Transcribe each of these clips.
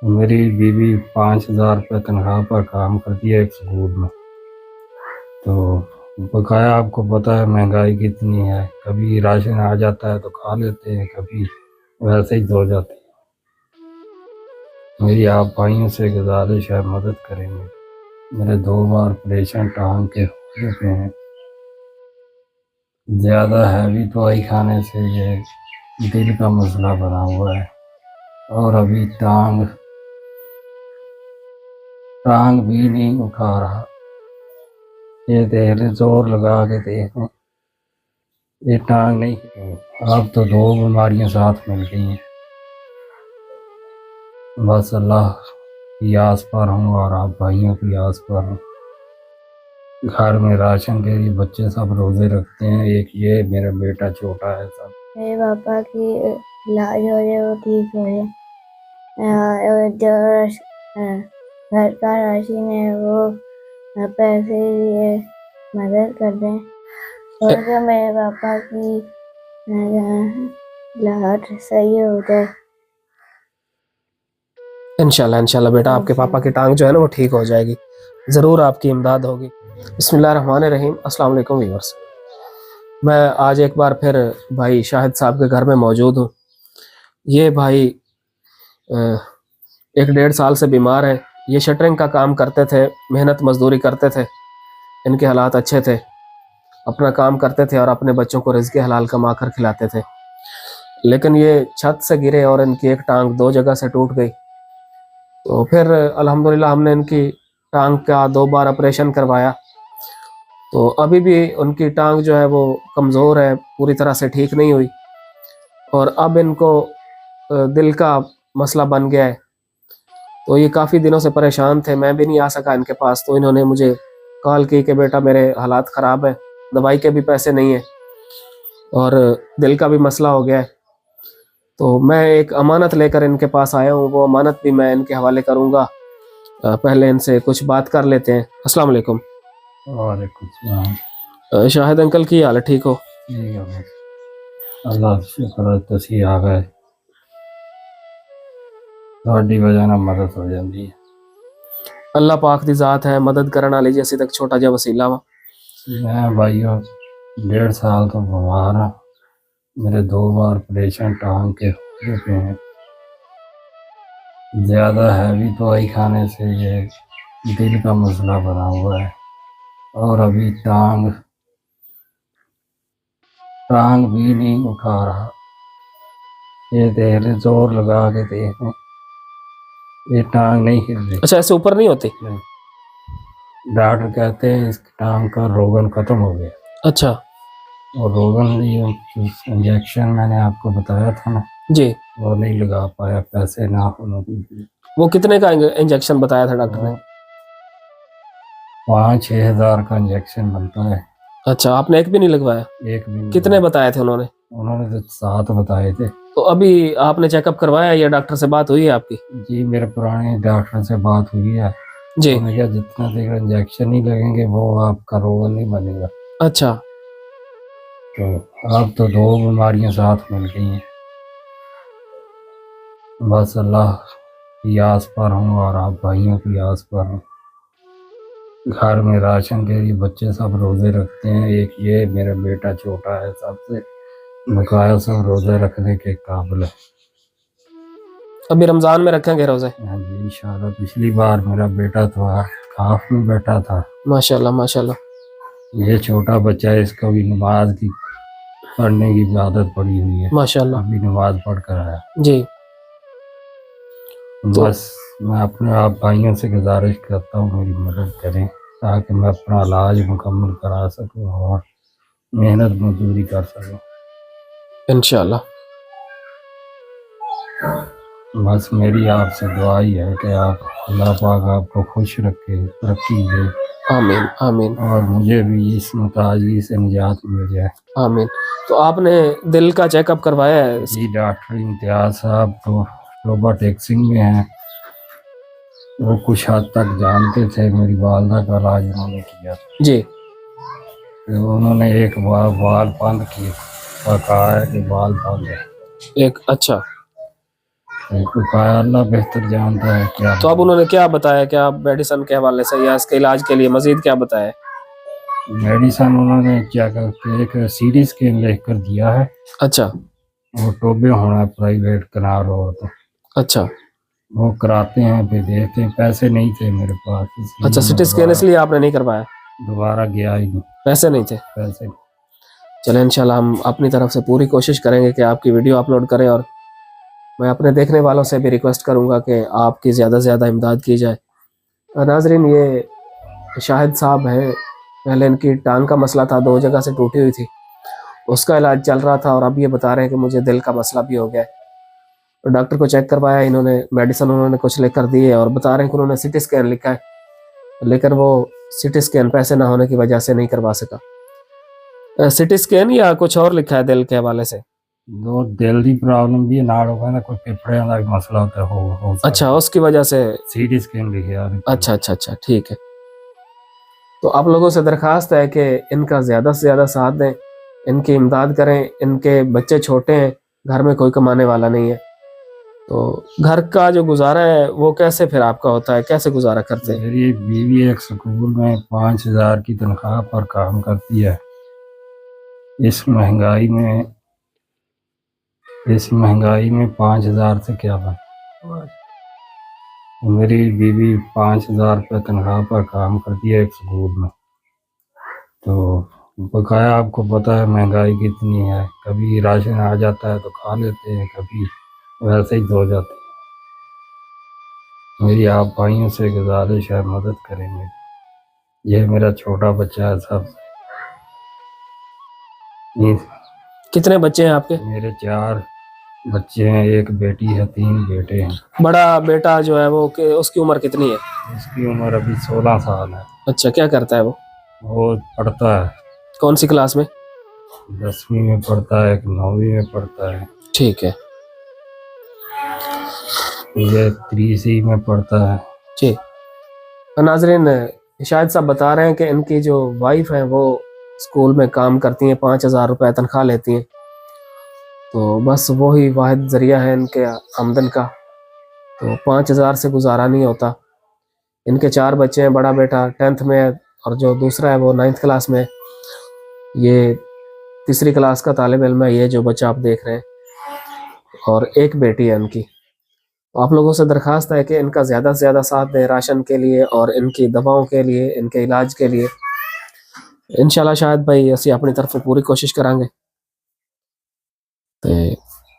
मेरी बीवी 5,000 रुपये तनख्वाह पर काम करती है एक स्कूल में। तो बकाया आपको पता है महंगाई कितनी है, कभी राशन आ जाता है तो खा लेते हैं, कभी वैसे ही धो जाते हैं। मेरी आप भाइयों से गुजारिश है, मदद करेंगे। मेरे 2 बार ऑपरेशन टांग के हो चुके हैं। ज़्यादा हैवी दवाई खाने से ये दिल का मसला बना हुआ है और अभी टांग भी नहीं उठा रहा। ये देख लें, जोर लगा के देख लें, ये टांग नहीं। अब तो 2 बीमारियां साथ मिल गई हैं। बस अल्लाह की आस पर हूँ और आप भाइयों की आस पर हूँ। घर में राशन के लिए बच्चे सब रोजे रखते हैं। एक ये मेरा बेटा छोटा है सब। मेरे पापा की इलाज हो जाए, वो ठीक हो जाए। जो घर का राशन है वो पैसे लिए मदद कर दें और जो मेरे पापा की इलाज सही हो जाए। इंशाल्लाह इंशाल्लाह बेटा, आपके पापा की टांग जो है ना वो ठीक हो जाएगी, ज़रूर आपकी इमदाद होगी। बिस्मिल्लाहिर्रहमानिर्रहीम। अस्सलाम वालेकुम व्यूअर्स, मैं आज एक बार फिर भाई शाहिद साहब के घर में मौजूद हूँ। ये भाई 1 डेढ़ साल से बीमार है। ये शटरिंग का काम करते थे, मेहनत मजदूरी करते थे, इनके हालात अच्छे थे, अपना काम करते थे और अपने बच्चों को रिज़्क़ हलाल कमा कर खिलाते थे। लेकिन ये छत से गिरे और इनकी एक टांग 2 जगह से टूट गई। तो फिर अल्हम्दुलिल्लाह हमने इनकी टांग का 2 बार ऑपरेशन करवाया। तो अभी भी उनकी टांग जो है वो कमज़ोर है, पूरी तरह से ठीक नहीं हुई और अब इनको दिल का मसला बन गया है। तो ये काफ़ी दिनों से परेशान थे, मैं भी नहीं आ सका इनके पास। तो इन्होंने मुझे कॉल की कि बेटा मेरे हालात ख़राब हैं, दवाई के भी पैसे नहीं हैं और दिल का भी मसला हो गया है। तो मैं एक अमानत लेकर इनके पास आया हूँ, वो अमानत भी मैं इनके हवाले करूँगा। पहले इनसे कुछ बात कर लेते हैं। अस्सलाम वालेकुम। वालेकुम सलाम। शाहिद अंकल की हाल है, ठीक हो? ठीक है बस, अल्लाह शुक्र है तुसी आ गए, ਤੁਹਾਡੀ वजह ਨਾਲ मदद हो जाती है। अल्लाह पाक दी ज़ात है, मदद करने वाली जैसे तक छोटा जा वसीला वा। मैं भाइयों 1.5 साल तो बीमार हाँ। मेरे 2 बार ऑपरेशन टांग के हो चुके हैं। ज़्यादा हैवी दवाई खाने से ये दिल का मसला बना हुआ है और अभी टांग भी नहीं उठा रहा। ये देख लें, जोर लगा के देख लें, ये टांग नहीं हिल रही। अच्छा, ऐसे ऊपर नहीं होती? डॉक्टर कहते हैं इस टांग का रोगन खत्म हो गया। अच्छा और रोगन ये इंजेक्शन मैंने आपको बताया था ना जी, वो नहीं लगा पाया, पैसे ना होने की। वो कितने का इंजेक्शन बताया था डॉक्टर ने? 5-6 हज़ार का इंजेक्शन बनता है। अच्छा, आपने एक भी नहीं लगवाया? एक भी नहीं। कितने बताए थे उन्होंने? उन्होंने तो 7 बताए थे। तो अभी आपने चेकअप करवाया या डॉक्टर से बात हुई है आपकी? जी मेरे पुराने डॉक्टर से बात हुई है जी। उन्होंने कहा जितना देर इंजेक्शन नहीं लगेंगे वो आपका रोगन नहीं बनेगा। अच्छा, तो अब तो 2 बीमारियां साथ मिल गई हैं। बस अल्लाह की आस पर हूँ और आप भाइयों की आस पर हूँ। घर में राशन के लिए बच्चे सब रोजे रखते हैं। एक ये मेरा बेटा छोटा है, सबसे बकाया सब रोजे रखने के काबिल है। अभी रमज़ान में रखेंगे रोज़े? हाँ जी इंशाल्लाह। पिछली बार मेरा बेटा तो काफ में बैठा था। माशाल्लाह माशाल्लाह। ये छोटा बच्चा है, इसको भी नमाज की पढ़ने की आदत पड़ी हुई है, माशाल्लाह अभी नमाज पढ़ कर आया जी। तो बस मैं अपने आप भाइयों से गुजारिश करता हूँ मेरी मदद करें ताकि मैं अपना इलाज मुकम्मल करा सकूँ और मेहनत मजदूरी कर सकूँ। इंशाल्लाह। बस मेरी आपसे दुआ ही है कि आप अल्लाह पाक आपको खुश रखे, तरक्की दे, आमीन आमीन और मुझे भी इस मुताजी से निजात मिल जाए। आमीन। तो आपने दिल का चेकअप करवाया है? जी डॉक्टर इम्तियाज साहब तो रोबा टेक्सिंग में हैं, वो कुछ हद तक जानते थे। मेरी वालदा का इलाज उन्होंने किया जी। तो उन्होंने एक बार बाल बंद किए और कहा है कि बाल बंद है एक अच्छा उपाय अल्लाह बेहतर जानता है क्या। तो अब उन्होंने क्या बताया, क्या मेडिसिन के हवाले से या इसके इलाज के लिए मजीद क्या बताया? मेडिसिन उन्होंने क्या करके एक सीटी स्कैन लिख कर दिया है, अच्छा वो टोबे होना प्राइवेट करा रहा हो तो अच्छा वो कराते हैं, फिर देखते हैं। पैसे नहीं थे मेरे पास, इसलिए अच्छा, मैं सिटी स्कैन इसलिए आपने नहीं करवाया? दोबारा गया ही नहीं। पैसे नहीं थे? पैसे चलें, इंशाल्लाह हम अपनी तरफ से पूरी कोशिश करेंगे कि आपकी वीडियो अपलोड करें, और मैं अपने देखने वालों से भी रिक्वेस्ट करूंगा कि आपकी ज़्यादा से ज़्यादा इमदाद की जाए। नाजरीन, ये शाहिद साहब हैं, पहले इनकी टांग का मसला था, 2 जगह से टूटी हुई थी, उसका इलाज चल रहा था, और अब ये बता रहे हैं कि मुझे दिल का मसला भी हो गया है। तो डॉक्टर को चेक करवाया इन्होंने, मेडिसिन उन्होंने कुछ लिख कर दी है, और बता रहे हैं कि उन्होंने सिटी स्कैन लिखा है, लेकिन वो सिटी स्कैन पैसे ना होने की वजह से नहीं करवा सका। सिटी स्कैन या कुछ और लिखा है दिल के हवाले से? दो दिल की प्रॉब्लम भी नाल हो ना, कोई फेफड़े का मसला होता है हो अच्छा, उसकी वजह से? सीटी स्कैन लिखे यार। अच्छा अच्छा अच्छा, ठीक है। तो आप लोगों से दरखास्त है कि इनका ज़्यादा से ज़्यादा साथ दें, इनकी इमदाद करें। इनके बच्चे छोटे हैं, घर में कोई कमाने वाला नहीं है, तो घर का जो गुजारा है वो कैसे फिर आपका होता है, कैसे गुजारा करते हैं? मेरी बीवी एक स्कूल में 5,000 की तनख्वाह पर काम करती है। इस महंगाई में 5,000 से क्या बने। मेरी बीवी 5,000 रुपये तनख्वाह पर काम करती है एक स्कूल में। तो बकाया आपको पता है महंगाई कितनी है, कभी राशन आ जाता है तो खा लेते हैं, कभी वैसे ही धो जाते हैं। मेरी आप भाइयों से गुजारिश है, मदद करें मेरी। यह मेरा छोटा बच्चा है सब। कितने बच्चे हैं आपके? मेरे 4 बच्चे हैं, एक बेटी है, 3 बेटे हैं। बड़ा बेटा जो है वो उसकी उम्र कितनी है? उसकी उम्र अभी 16 साल है। अच्छा, क्या करता है वो? वो पढ़ता है, कौन सी क्लास में? 10वीं में पढ़ता है, एक 9वीं में पढ़ता है, ठीक है ये 3C में पढ़ता है। जी। नाजरीन, शायद साहब बता रहे हैं कि इनकी जो वाइफ है वो स्कूल में काम करती हैं, 5,000 रुपये तनख्वाह लेती हैं, तो बस वही वाहिद ज़रिया है इनके आमदन का, तो 5,000 से गुजारा नहीं होता। इनके 4 बच्चे हैं, बड़ा बेटा 10th में है, और जो दूसरा है वो 9th क्लास में है। ये 3री क्लास का तालिब इल्म है, ये जो बच्चा आप देख रहे हैं, और एक बेटी है इनकी। तो आप लोगों से दरख्वास्त है कि इनका ज़्यादा से ज़्यादा साथ दें राशन के लिए और इनकी दवाओं के लिए, इनके इलाज के लिए। इंशाल्लाह शायद भाई असी अपनी तरफ पूरी कोशिश करांगे, तो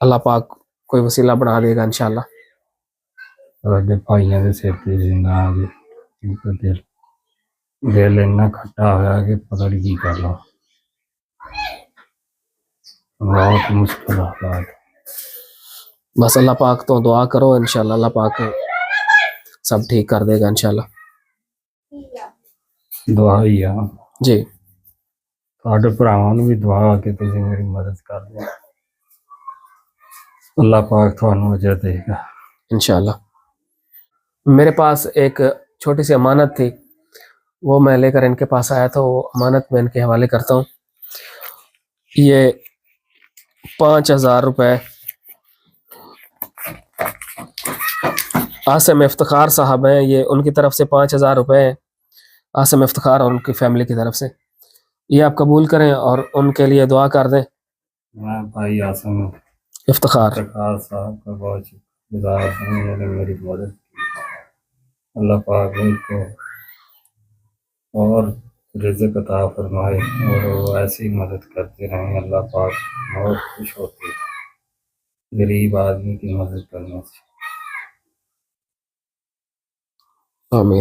अल्लाह पाक कोई वसीला बना देगा इंशाल्लाह। ਸਾਡੇ ਭਾਈਆਂ ਦੇ ਸਿਰ ਤੇ ਜਿੰਨਾ ਆ ਗਏ, ਇਨਕਾ ਦਿਲ ਇੰਨਾ ਖੱਟਾ ਹੋਇਆ ਕਿ ਪਤਾ नहीं ਕੀ करना। बहुत मुश्किल हालात। बस अल्लाह पाक तो दुआ करो, इंशाल्लाह अल्लाह पाक सब ठीक कर देगा इंशाल्लाह। दुआ ही आ जी, ਤੁਹਾਡੇ ਭਰਾਵਾਂ ਨੂੰ ਵੀ ਦੁਆ ਕਿ ਤੁਸੀਂ ਮੇਰੀ ਮਦਦ ਕਰ ਦਿਓ। अल्लाह पाक ਤੁਹਾਨੂੰ अजर देगा इंशाल्लाह। मेरे पास एक छोटी सी अमानत थी, वो मैं लेकर इनके पास आया था, वो अमानत मैं इनके हवाले करता हूँ। ये 5,000 रुपये आसिम इफ्तिखार साहब हैं, ये उनकी तरफ से 5,000 रुपये हैं आसिम इफ्तिखार और उनकी फैमिली की तरफ से। ये आप कबूल करें और उनके लिए दुआ कर दें। मैं भाई आसिम इफ्तिखार साहब का बहुत शुक्रगुजार हूँ, उन्होंने मेरी मदद की। अल्लाह पाक उनको और रिज़्क़ अता फरमाए और वो ऐसी ही मदद करते रहें। अल्लाह पाक बहुत खुश होते हैं गरीब आदमी की मदद करने से। आमीन।